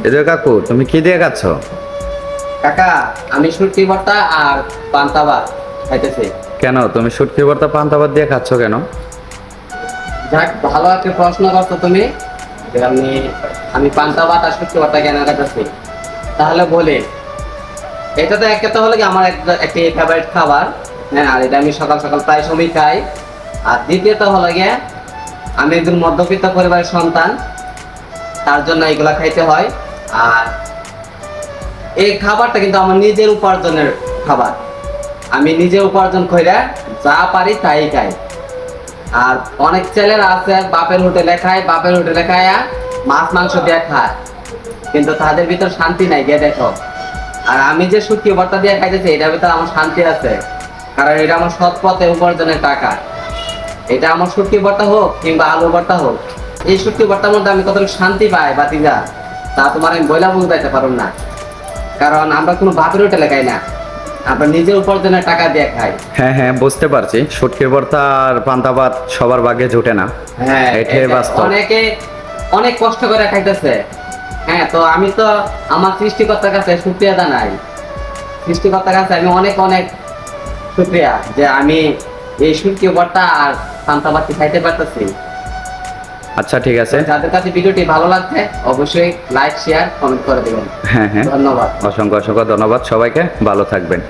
এদের কাকু তুমি কি দিয়ে খাচ্ছ? কাকা, আমি শুটকি ভর্তা আর পান্তা ভাত খাইতেছি। কেন তুমি শুটকি ভর্তা পান্তা ভাত দিয়ে খাচ্ছ কেন? যাক, ভালো একটা প্রশ্ন করছো তুমি যে আমি পান্তা ভাত আর শুটকি ভর্তা কেন খাইতেছি। তাহলে বলি, এটা তো এক কথা হলো কি আমার একটি ফেভারিট খাবার। হ্যাঁ, আর এটা আমি সকাল সকাল প্রায় সময় খাই। আর দ্বিতীয়ত হলো গিয়ে আমি একজন মধ্যবিত্ত পরিবারের সন্তান, তার জন্য এগুলা খাইতে হয়। আর এই খাবারটা কিন্তু আমার নিজের উপার্জনের খাবার। আমি নিজে উপার্জন করে যা পারি তাই খাই। আর অনেক ছেলেরা আছে বাপের হোটেলে খায় মাছ মাংস দিয়ে খায়, কিন্তু তাদের ভিতর শান্তি নাই, গিয়ে দেখো। আর আমি যে শুটকি ভর্তা দিয়ে খাইতেছি এটার ভিতর আমার শান্তি আছে, কারণ এটা আমার সৎ পথে উপার্জনের টাকা। এটা আমার শুটকি ভর্তা হোক কিংবা আলু ভর্তা হোক, এই শুটকি ভর্তার মধ্যে আমি কতটুকু শান্তি পাই বাতিজা, তা তোমার আমি বইলা বুঝাইতে পারুম না। কারণ আমরা কোনো বাপের হোটেলে খাই না, আমরা নিজের উপার্জনের টাকা দিয়ে খাই। হ্যাঁ হ্যাঁ, বুঝতে পারছি। শুটকি ভর্তা আর পান্তা ভাত সবার ভাগ্যে জুটে না। হ্যাঁ, এটাই বাস্তব। অনেকে অনেক কষ্ট করে খাইতেছে। হ্যাঁ, তো আমি তো আমার সৃষ্টিকর্তার কাছে শুকরিয়া জানাই। সৃষ্টিকর্তার কাছে আমি অনেক অনেক শুকরিয়া যে আমি এই শুটকি ভর্তা আর পান্তা ভাত খাইতে পারতেছি। আচ্ছা ঠিক আছে। যাদের কাছে ভিডিওটি ভালো লাগছে অবশ্যই লাইক শেয়ার কমেন্ট করে দেবেন। হ্যাঁ হ্যাঁ, ধন্যবাদ। অসংখ্য অসংখ্য ধন্যবাদ সবাইকে। ভালো থাকবেন।